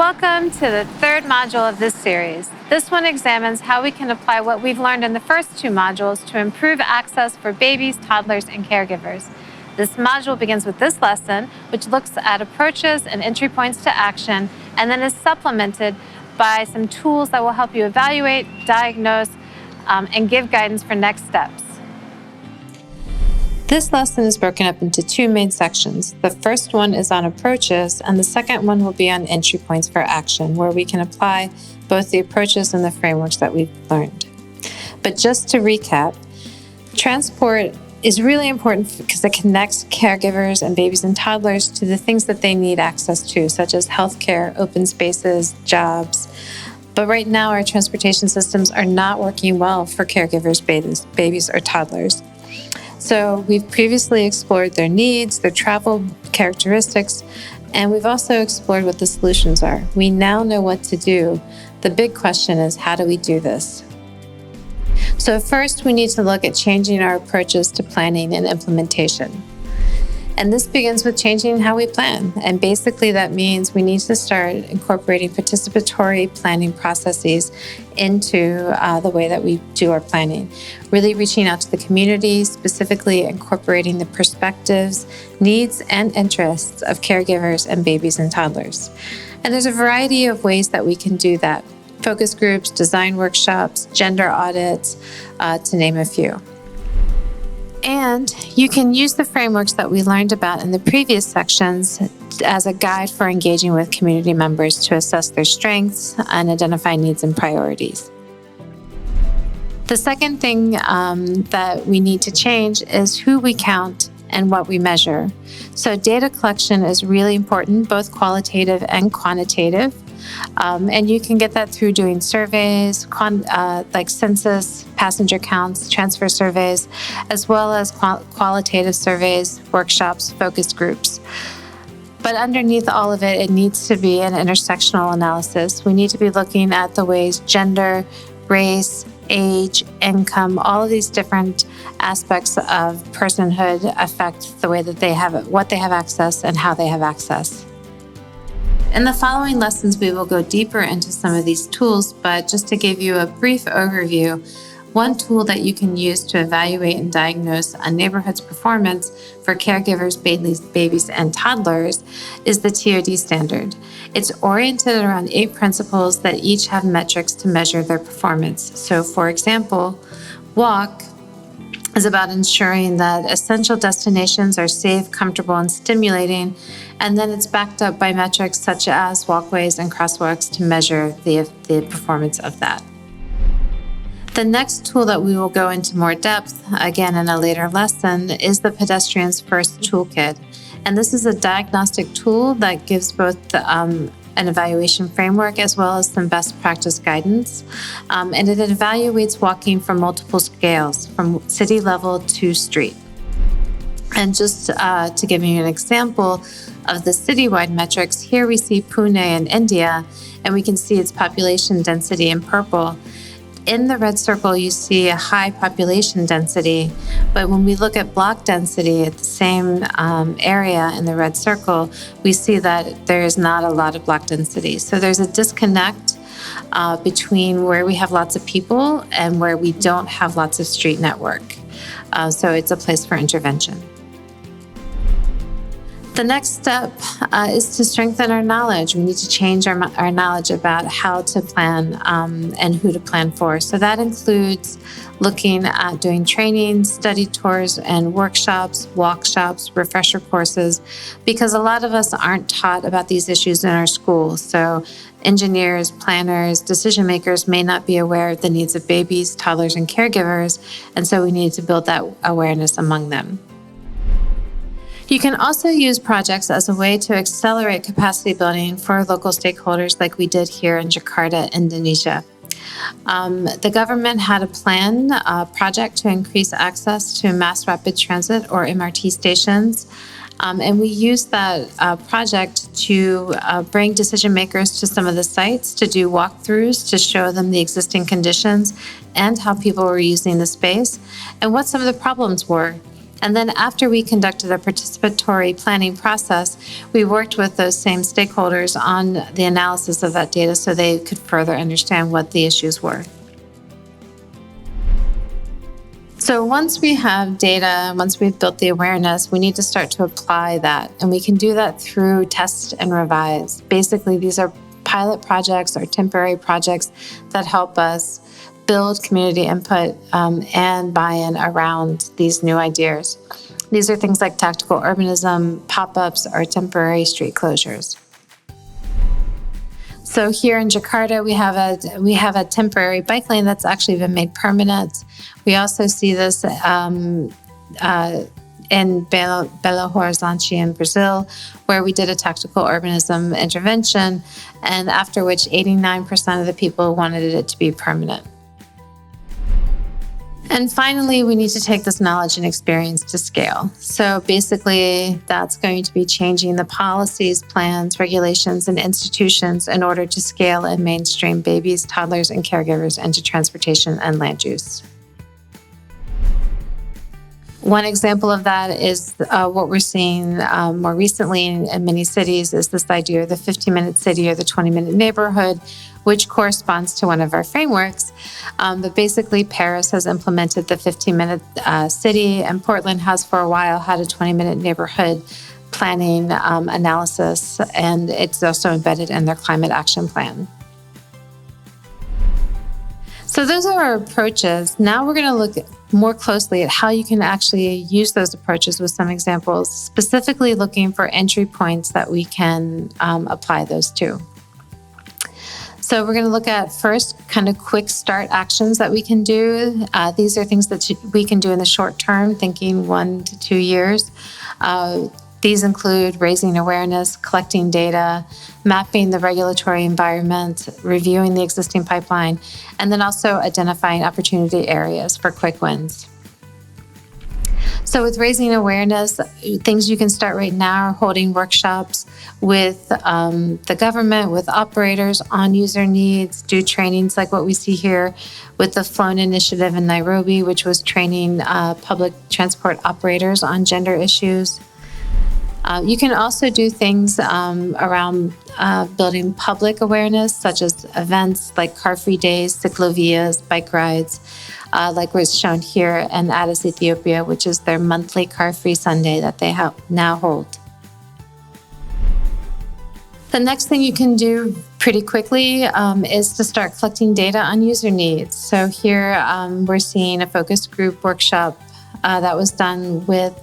Welcome to the third module of this series. This one examines how we can apply what we've learned in the first two modules to improve access for babies, toddlers, and caregivers. This module begins with this lesson, which looks at approaches and entry points to action, and then is supplemented by some tools that will help you evaluate, diagnose, and give guidance for next steps. This lesson is broken up into two main sections. The first one is on approaches, and the second one will be on entry points for action, where we can apply both the approaches and the frameworks that we've learned. But just to recap, transport is really important because it connects caregivers and babies and toddlers to the things that they need access to, such as healthcare, open spaces, jobs. But right now, our transportation systems are not working well for caregivers, babies, or toddlers. So we've previously explored their needs, their travel characteristics, and we've also explored what the solutions are. We now know what to do. The big question is, how do we do this? So first, we need to look at changing our approaches to planning and implementation. And this begins with changing how we plan. And basically that means we need to start incorporating participatory planning processes into the way that we do our planning. Really reaching out to the community, specifically incorporating the perspectives, needs, and interests of caregivers and babies and toddlers. And there's a variety of ways that we can do that. Focus groups, design workshops, gender audits, to name a few. And you can use the frameworks that we learned about in the previous sections as a guide for engaging with community members to assess their strengths and identify needs and priorities. The second thing that we need to change is who we count and what we measure. So data collection is really important, both qualitative and quantitative. And you can get that through doing surveys, like census, passenger counts, transfer surveys, as well as qualitative surveys, workshops, focus groups. But underneath all of it, it needs to be an intersectional analysis. We need to be looking at the ways gender, race, age, income, all of these different aspects of personhood affect the way that they have what they have access and how they have access. In the following lessons, we will go deeper into some of these tools, but just to give you a brief overview, one tool that you can use to evaluate and diagnose a neighborhood's performance for caregivers, babies, and toddlers is the TOD standard. It's oriented around 8 principles that each have metrics to measure their performance. So, for example, WALK is about ensuring that essential destinations are safe, comfortable, and stimulating, and then it's backed up by metrics such as walkways and crosswalks to measure the performance of that. The next tool that we will go into more depth, again in a later lesson, is the Pedestrians First Toolkit. And this is a diagnostic tool that gives both an evaluation framework as well as some best practice guidance. And it evaluates walking from multiple scales, from city level to street. And just to give you an example of the citywide metrics, here we see Pune in India, and we can see its population density in purple. In the red circle, you see a high population density, but when we look at block density at the same area in the red circle, we see that there is not a lot of block density. So there's a disconnect between where we have lots of people and where we don't have lots of street network. So it's a place for intervention. The next step is to strengthen our knowledge. We need to change our knowledge about how to plan and who to plan for. So that includes looking at doing training, study tours, and workshops, walkshops, refresher courses, because a lot of us aren't taught about these issues in our schools. So engineers, planners, decision makers may not be aware of the needs of babies, toddlers, and caregivers, and so we need to build that awareness among them. You can also use projects as a way to accelerate capacity building for local stakeholders like we did here in Jakarta, Indonesia. The government had a project to increase access to mass rapid transit or MRT stations. And we used that project to bring decision makers to some of the sites to do walkthroughs to show them the existing conditions and how people were using the space and what some of the problems were. And then after we conducted a participatory planning process, we worked with those same stakeholders on the analysis of that data so they could further understand what the issues were. So once we have data, once we've built the awareness, we need to start to apply that. And we can do that through test and revise. Basically, these are pilot projects or temporary projects that help us build community input and buy-in around these new ideas. These are things like tactical urbanism, pop-ups, or temporary street closures. So here in Jakarta, we have a temporary bike lane that's actually been made permanent. We also see this in Belo Horizonte in Brazil, where we did a tactical urbanism intervention, and after which 89% of the people wanted it to be permanent. And finally, we need to take this knowledge and experience to scale. So basically, that's going to be changing the policies, plans, regulations, and institutions in order to scale and mainstream babies, toddlers, and caregivers into transportation and land use. One example of that is what we're seeing more recently in many cities is this idea of the 15-minute city or the 20-minute neighborhood, which corresponds to one of our frameworks. But basically, Paris has implemented the 15-minute city, and Portland has for a while had a 20-minute neighborhood planning analysis, and it's also embedded in their climate action plan. So those are our approaches. Now we're going to look more closely at how you can actually use those approaches with some examples, specifically looking for entry points that we can apply those to. So we're going to look at first kind of quick start actions that we can do. These are things that we can do in the short term, thinking 1 to 2 years. These include raising awareness, collecting data, mapping the regulatory environment, reviewing the existing pipeline, and then also identifying opportunity areas for quick wins. So with raising awareness, things you can start right now are holding workshops with the government, with operators on user needs, do trainings like what we see here with the Flown Initiative in Nairobi, which was training public transport operators on gender issues. You can also do things around building public awareness, such as events like car-free days, ciclovias, bike rides, like was shown here in Addis, Ethiopia, which is their monthly car-free Sunday that they now hold. The next thing you can do pretty quickly is to start collecting data on user needs. So here we're seeing a focus group workshop that was done with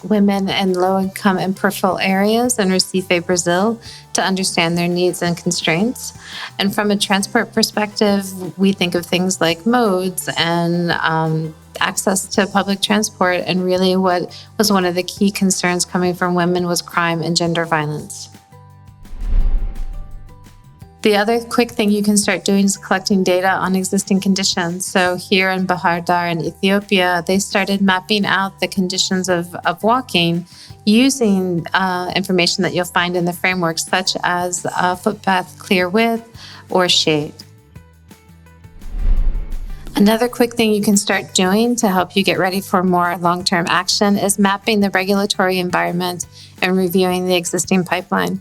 women in low-income and peripheral areas in Recife, Brazil, to understand their needs and constraints. And from a transport perspective, we think of things like modes and access to public transport. And really what was one of the key concerns coming from women was crime and gender violence. The other quick thing you can start doing is collecting data on existing conditions. So here in Bahar Dar in Ethiopia, they started mapping out the conditions of walking using information that you'll find in the framework, such as footpath clear width or shade. Another quick thing you can start doing to help you get ready for more long-term action is mapping the regulatory environment and reviewing the existing pipeline.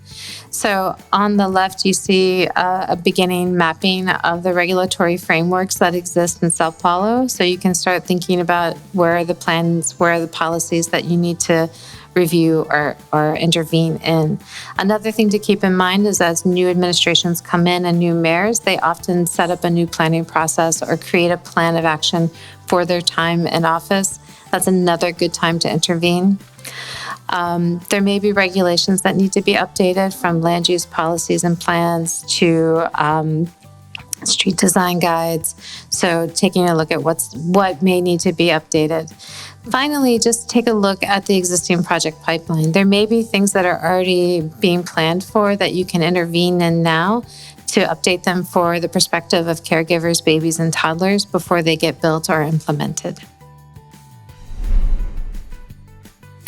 So on the left, you see a beginning mapping of the regulatory frameworks that exist in Sao Paulo. So you can start thinking about where are the plans, where are the policies that you need to review or intervene in. Another thing to keep in mind is as new administrations come in and new mayors, they often set up a new planning process or create a plan of action for their time in office. That's another good time to intervene. There may be regulations that need to be updated, from land use policies and plans to street design guides. So taking a look at what may need to be updated. Finally, just take a look at the existing project pipeline. There may be things that are already being planned for that you can intervene in now to update them for the perspective of caregivers, babies, and toddlers before they get built or implemented.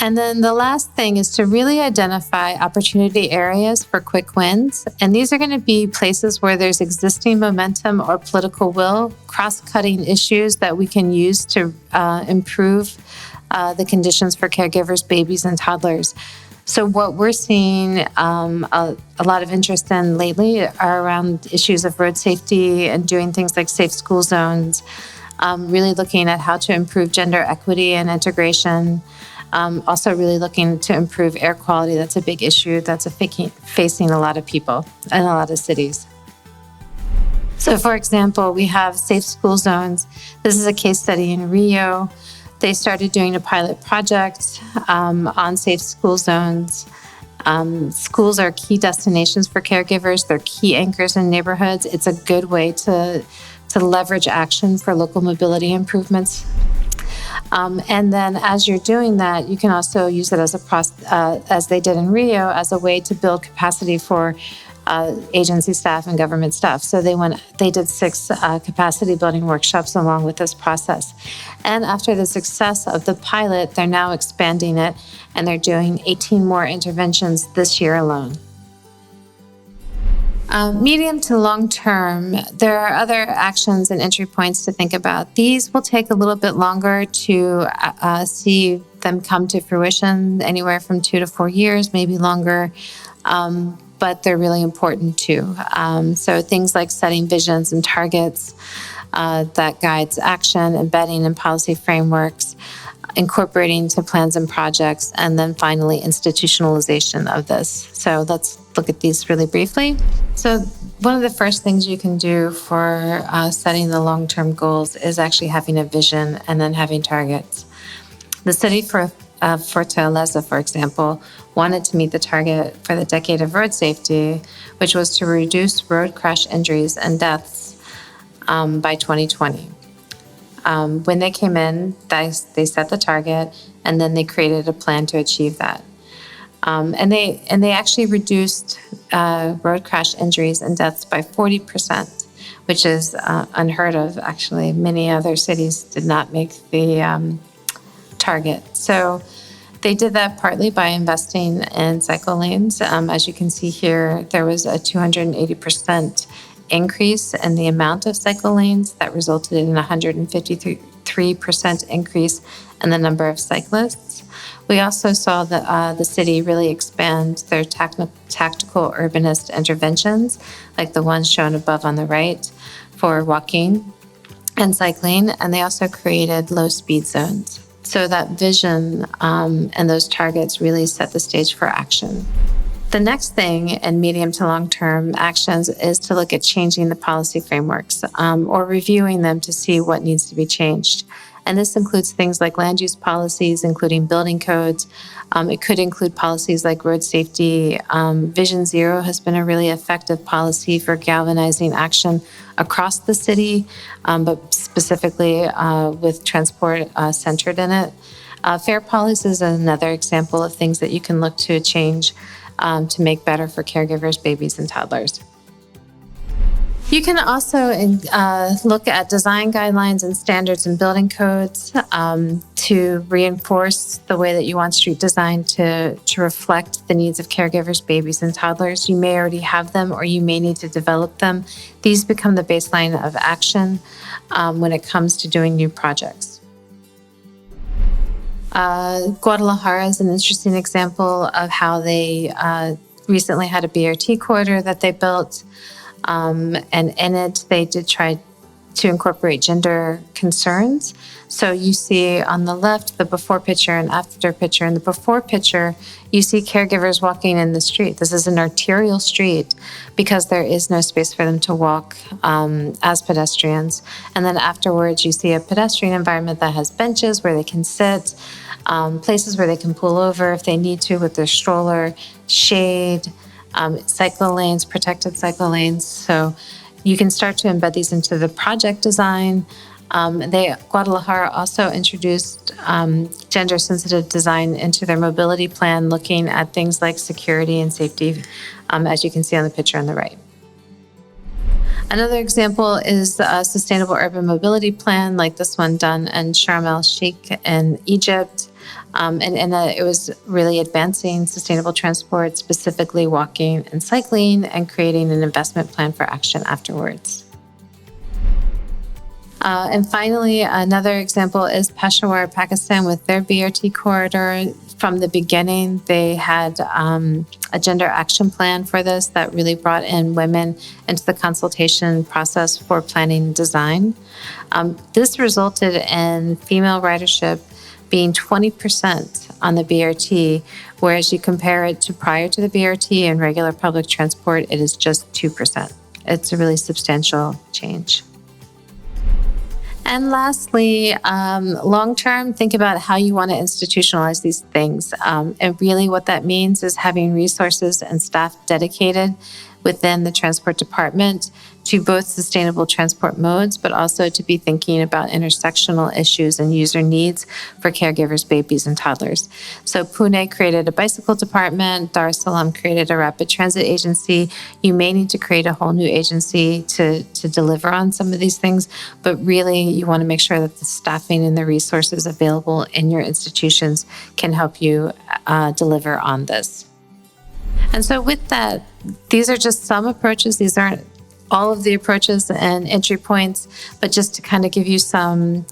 And then the last thing is to really identify opportunity areas for quick wins. And these are going to be places where there's existing momentum or political will, cross-cutting issues that we can use to improve the conditions for caregivers, babies, and toddlers. So what we're seeing a lot of interest in lately are around issues of road safety and doing things like safe school zones, really looking at how to improve gender equity and integration. Also really looking to improve air quality. That's a big issue that's facing a lot of people in a lot of cities. So for example, we have safe school zones. This is a case study in Rio. They started doing a pilot project on safe school zones. Schools are key destinations for caregivers. They're key anchors in neighborhoods. It's a good way to leverage action for local mobility improvements. And then as you're doing that, you can also use it as as they did in Rio, as a way to build capacity for agency staff and government staff. So they did 6 capacity building workshops along with this process. And after the success of the pilot, they're now expanding it, and they're doing 18 more interventions this year alone. Medium to long term, there are other actions and entry points to think about. These will take a little bit longer to see them come to fruition, anywhere from 2 to 4 years, maybe longer, but they're really important too. So things like setting visions and targets that guides action, embedding in policy frameworks, incorporating to plans and projects, and then finally institutionalization of this. So let's look at these really briefly. So one of the first things you can do for setting the long-term goals is actually having a vision and then having targets. The city for Fortaleza, for example, wanted to meet the target for the decade of road safety, which was to reduce road crash injuries and deaths by 2020. When they came in, they set the target, and then they created a plan to achieve that. And they actually reduced road crash injuries and deaths by 40%, which is unheard of. Actually, many other cities did not make the target. So they did that partly by investing in cycle lanes. As you can see here, there was a 280% increase in the amount of cycle lanes that resulted in a 153% increase in the number of cyclists. We also saw the city really expand their tactical urbanist interventions, like the ones shown above on the right, for walking and cycling, and they also created low speed zones. So that vision and those targets really set the stage for action. The next thing in medium to long-term actions is to look at changing the policy frameworks or reviewing them to see what needs to be changed. And this includes things like land use policies, including building codes. It could include policies like road safety. Vision Zero has been a really effective policy for galvanizing action across the city, but specifically with transport centered in it. Fair policies is another example of things that you can look to change to make better for caregivers, babies, and toddlers. You can also look at design guidelines and standards and building codes to reinforce the way that you want street design to reflect the needs of caregivers, babies, and toddlers. You may already have them, or you may need to develop them. These become the baseline of action when it comes to doing new projects. Guadalajara is an interesting example of how they recently had a BRT corridor that they built. And in it, they did try to incorporate gender concerns. So you see on the left, the before picture and after picture. In the before picture, you see caregivers walking in the street. This is an arterial street because there is no space for them to walk as pedestrians. And then afterwards, you see a pedestrian environment that has benches where they can sit, places where they can pull over if they need to with their stroller, shade, cycle lanes, protected cycle lanes. So you can start to embed these into the project design. Guadalajara also introduced gender-sensitive design into their mobility plan, looking at things like security and safety, as you can see on the picture on the right. Another example is a sustainable urban mobility plan, like this one done in Sharm el-Sheikh in Egypt. It was really advancing sustainable transport, specifically walking and cycling, and creating an investment plan for action afterwards. And finally, another example is Peshawar, Pakistan, with their BRT corridor. From the beginning, they had a gender action plan for this that really brought in women into the consultation process for planning and design. This resulted in female ridership being 20% on the BRT, whereas you compare it to prior to the BRT and regular public transport, it is just 2%. It's a really substantial change. And lastly, long-term, think about how you want to institutionalize these things. And really what that means is having resources and staff dedicated within the transport department to both sustainable transport modes, but also to be thinking about intersectional issues and user needs for caregivers, babies, and toddlers. So Pune created a bicycle department, Dar es Salaam created a rapid transit agency. You may need to create a whole new agency to deliver on some of these things, but really you want to make sure that the staffing and the resources available in your institutions can help you deliver on this. And so with that, these are just some approaches. These aren't all of the approaches and entry points, but just to kind of give you some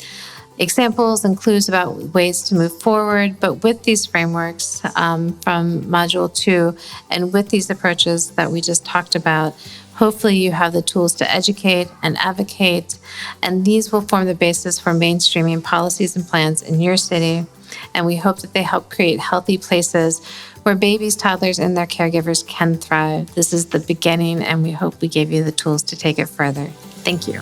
examples and clues about ways to move forward. But with these frameworks from Module 2 and with these approaches that we just talked about, hopefully you have the tools to educate and advocate, and these will form the basis for mainstreaming policies and plans in your city. And we hope that they help create healthy places where babies, toddlers, and their caregivers can thrive. This is the beginning, and we hope we gave you the tools to take it further. Thank you.